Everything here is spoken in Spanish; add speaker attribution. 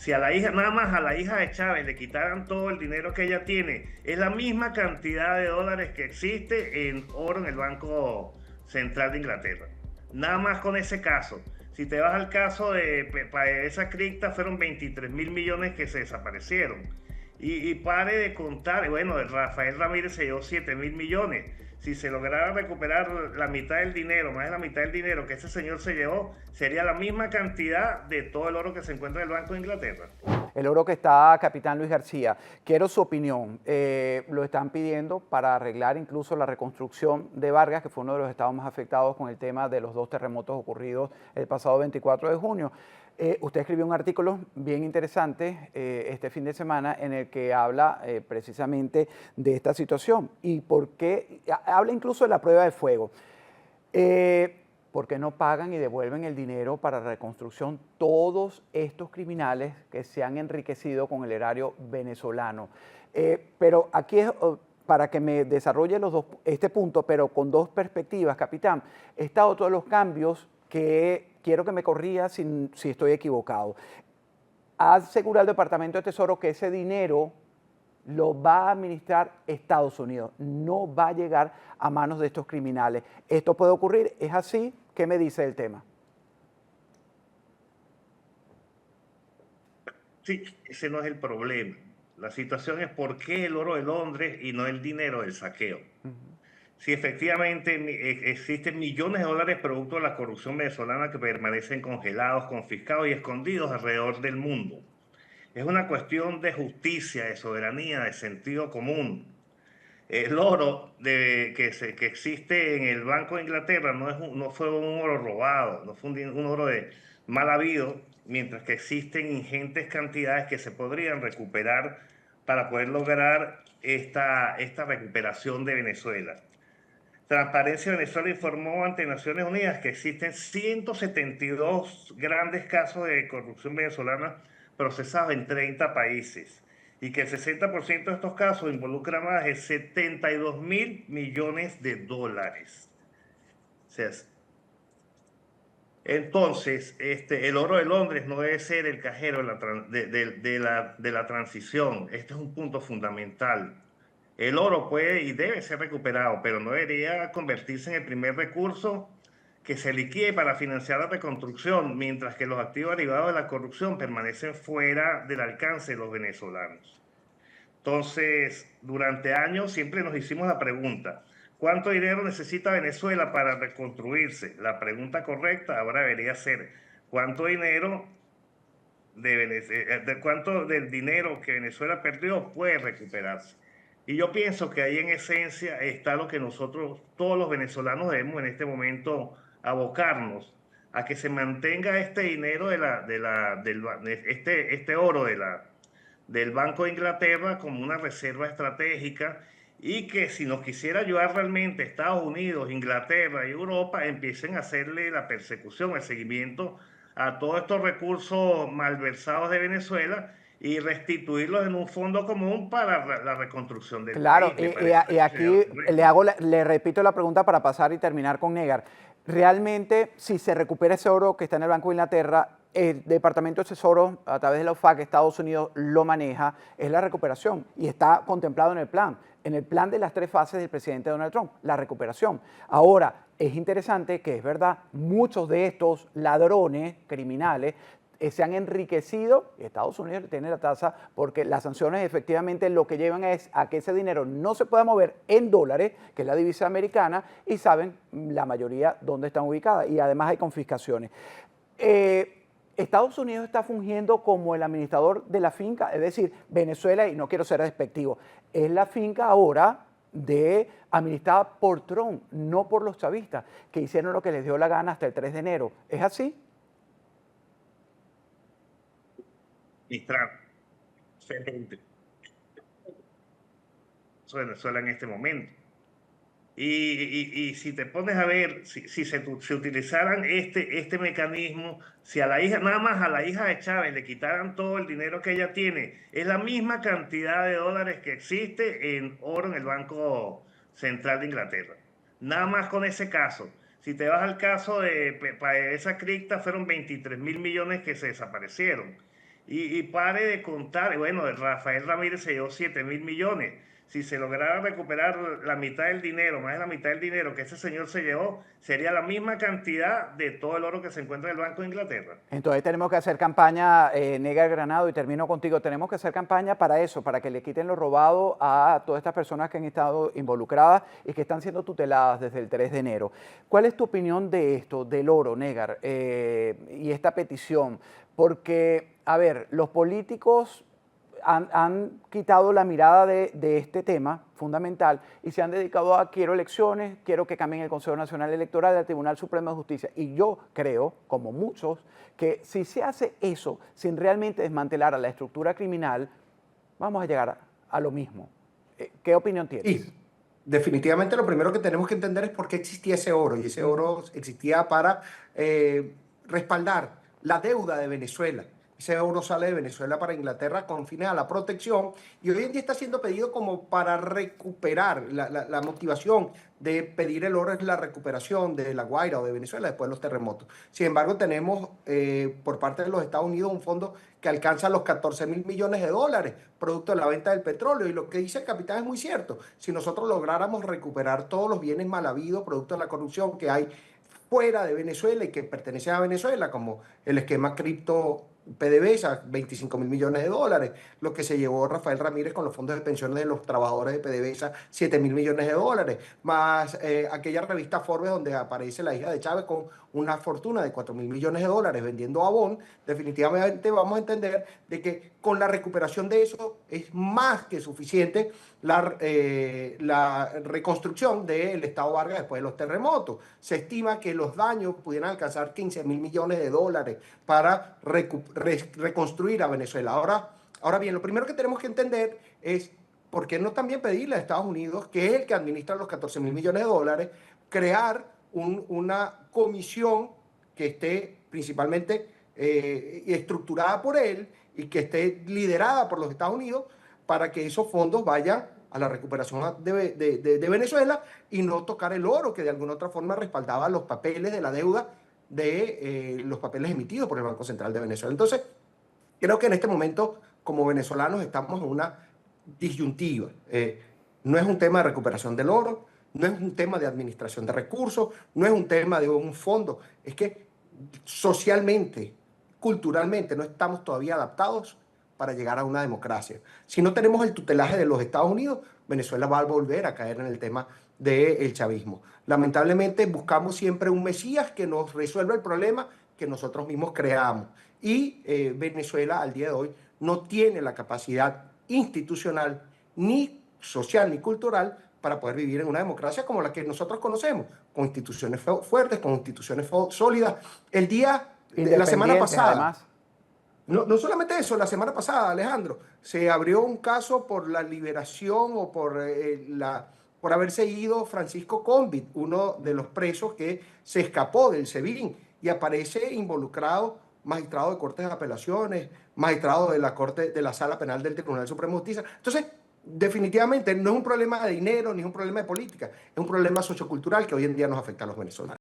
Speaker 1: Si a la hija, nada más a la hija de Chávez le quitaran todo el dinero que ella tiene, es la misma cantidad de dólares que existe en oro en el Banco Central de Inglaterra. Nada más con ese caso. Si te vas al caso de esa cripta, fueron 23.000 millones que se desaparecieron. Y pare de contar, bueno, Rafael Ramírez se llevó 7.000 millones. Si se lograra recuperar la mitad del dinero, más de la mitad del dinero que ese señor se llevó, sería la misma cantidad de todo el oro que se encuentra en el Banco de Inglaterra.
Speaker 2: El oro que está Capitán Luis García. Quiero su opinión. Lo están pidiendo para arreglar incluso la reconstrucción de Vargas, que fue uno de los estados más afectados con el tema de los 2 terremotos ocurridos el pasado 24 de junio. Usted escribió un artículo bien interesante este fin de semana en el que habla precisamente de esta situación y por qué, habla incluso de la prueba de fuego. ¿Por qué no pagan y devuelven el dinero para la reconstrucción todos estos criminales que se han enriquecido con el erario venezolano? Pero aquí es para que me desarrolle este punto, pero con 2 perspectivas, capitán. He estado todos los cambios que quiero que me corrija si estoy equivocado. Ha asegurado el Departamento de Tesoro que ese dinero lo va a administrar Estados Unidos, no va a llegar a manos de estos criminales. ¿Esto puede ocurrir? ¿Es así? ¿Qué me dice el tema?
Speaker 1: Sí, ese no es el problema. La situación es por qué el oro de Londres y no el dinero del saqueo. Si efectivamente existen millones de dólares producto de la corrupción venezolana que permanecen congelados, confiscados y escondidos alrededor del mundo. Es una cuestión de justicia, de soberanía, de sentido común. El oro que existe en el Banco de Inglaterra no fue un oro robado, no fue un oro de mal habido, mientras que existen ingentes cantidades que se podrían recuperar para poder lograr esta recuperación de Venezuela. Transparencia Venezuela informó ante Naciones Unidas que existen 172 grandes casos de corrupción venezolana procesados en 30 países y que el 60% de estos casos involucra más de 72.000 millones de dólares. O sea, entonces, el oro de Londres no debe ser el cajero de la transición. Este es un punto fundamental. El oro puede y debe ser recuperado, pero no debería convertirse en el primer recurso que se liquide para financiar la reconstrucción, mientras que los activos derivados de la corrupción permanecen fuera del alcance de los venezolanos. Entonces, durante años siempre nos hicimos la pregunta, ¿cuánto dinero necesita Venezuela para reconstruirse? La pregunta correcta ahora debería ser, ¿cuánto dinero cuánto del dinero que Venezuela perdió puede recuperarse? Y yo pienso que ahí en esencia está lo que nosotros, todos los venezolanos, debemos en este momento abocarnos a que se mantenga este dinero este oro del Banco de Inglaterra como una reserva estratégica y que si nos quisiera ayudar realmente Estados Unidos, Inglaterra y Europa empiecen a hacerle la persecución, el seguimiento a todos estos recursos malversados de Venezuela y restituirlos en un fondo común para la reconstrucción del
Speaker 2: Claro,
Speaker 1: país. Me parece
Speaker 2: y
Speaker 1: que sería lo
Speaker 2: aquí
Speaker 1: correcto.
Speaker 2: le repito la pregunta para pasar y terminar con Negar. Realmente, si se recupera ese oro que está en el Banco de Inglaterra, el Departamento de Tesoro, a través de la OFAC, Estados Unidos lo maneja, es la recuperación y está contemplado en el plan de las 3 fases del presidente Donald Trump, la recuperación. Ahora, es interesante que es verdad, muchos de estos ladrones criminales se han enriquecido, Estados Unidos tiene la tasa porque las sanciones efectivamente lo que llevan es a que ese dinero no se pueda mover en dólares, que es la divisa americana, y saben la mayoría dónde están ubicadas y además hay confiscaciones. Estados Unidos está fungiendo como el administrador de la finca, es decir, Venezuela, y no quiero ser despectivo, es la finca ahora administrada por Trump, no por los chavistas, que hicieron lo que les dio la gana hasta el 3 de enero. ¿Es así?
Speaker 1: Administrar Venezuela en este momento. Y si te pones a ver, si se utilizaran este mecanismo, si a la hija, nada más a la hija de Chávez le quitaran todo el dinero que ella tiene, es la misma cantidad de dólares que existe en oro en el Banco Central de Inglaterra. Nada más con ese caso. Si te vas al caso de esa cripta, fueron 23.000 millones que se desaparecieron y pare de contar. Bueno, Rafael Ramírez se llevó 7.000 millones. Si se lograra recuperar la mitad del dinero, más de la mitad del dinero que ese señor se llevó, sería la misma cantidad de todo el oro que se encuentra en el Banco de Inglaterra.
Speaker 2: Entonces tenemos que hacer campaña, Negar Granado, y termino contigo, tenemos que hacer campaña para eso, para que le quiten lo robado a todas estas personas que han estado involucradas y que están siendo tuteladas desde el 3 de enero. ¿Cuál es tu opinión de esto, del oro, Negar, y esta petición? Porque, a ver, los políticos han quitado la mirada de este tema fundamental y se han dedicado a quiero elecciones, quiero que cambien el Consejo Nacional Electoral, el Tribunal Supremo de Justicia. Y yo creo, como muchos, que si se hace eso sin realmente desmantelar a la estructura criminal, vamos a llegar a lo mismo. ¿Qué opinión tienes?
Speaker 3: Y definitivamente lo primero que tenemos que entender es por qué existía ese oro. Y ese oro existía para respaldar la deuda de Venezuela. Ese oro sale de Venezuela para Inglaterra con fines a la protección y hoy en día está siendo pedido como para recuperar. La motivación de pedir el oro es la recuperación de La Guaira o de Venezuela después de los terremotos. Sin embargo, tenemos por parte de los Estados Unidos un fondo que alcanza los 14.000 millones de dólares producto de la venta del petróleo. Y lo que dice el capitán es muy cierto. Si nosotros lográramos recuperar todos los bienes mal habidos producto de la corrupción que hay fuera de Venezuela y que pertenecen a Venezuela, como el esquema cripto PDVSA, 25.000 millones de dólares, lo que se llevó Rafael Ramírez con los fondos de pensiones de los trabajadores de PDVSA, 7.000 millones de dólares, más aquella revista Forbes donde aparece la hija de Chávez con una fortuna de 4.000 millones de dólares vendiendo Avon. Definitivamente vamos a entender de que con la recuperación de eso es más que suficiente la reconstrucción del Estado Vargas después de los terremotos. Se estima que los daños pudieran alcanzar 15.000 millones de dólares para reconstruir a Venezuela. Ahora bien, lo primero que tenemos que entender es por qué no también pedirle a Estados Unidos, que es el que administra los 14.000 millones de dólares, crear una comisión que esté principalmente estructurada por él y que esté liderada por los Estados Unidos para que esos fondos vayan a la recuperación de Venezuela y no tocar el oro que de alguna otra forma respaldaba los papeles de la deuda de los papeles emitidos por el Banco Central de Venezuela. Entonces, creo que en este momento, como venezolanos, estamos en una disyuntiva. No es un tema de recuperación del oro, no es un tema de administración de recursos, no es un tema de un fondo. Es que socialmente, culturalmente, no estamos todavía adaptados para llegar a una democracia. Si no tenemos el tutelaje de los Estados Unidos, Venezuela va a volver a caer en el tema del chavismo. Lamentablemente buscamos siempre un Mesías que nos resuelva el problema que nosotros mismos creamos. Y Venezuela al día de hoy no tiene la capacidad institucional, ni social, ni cultural para poder vivir en una democracia como la que nosotros conocemos, con instituciones fuertes, con instituciones sólidas. El día de la semana pasada, además. No solamente eso, la semana pasada, Alejandro, se abrió un caso por la liberación o por haberse ido Francisco Convit, uno de los presos que se escapó del SEBIN y aparece involucrado magistrado de Cortes de Apelaciones, magistrado de la Corte de la Sala Penal del Tribunal Supremo de Justicia. Entonces, definitivamente no es un problema de dinero ni es un problema de política, es un problema sociocultural que hoy en día nos afecta a los venezolanos.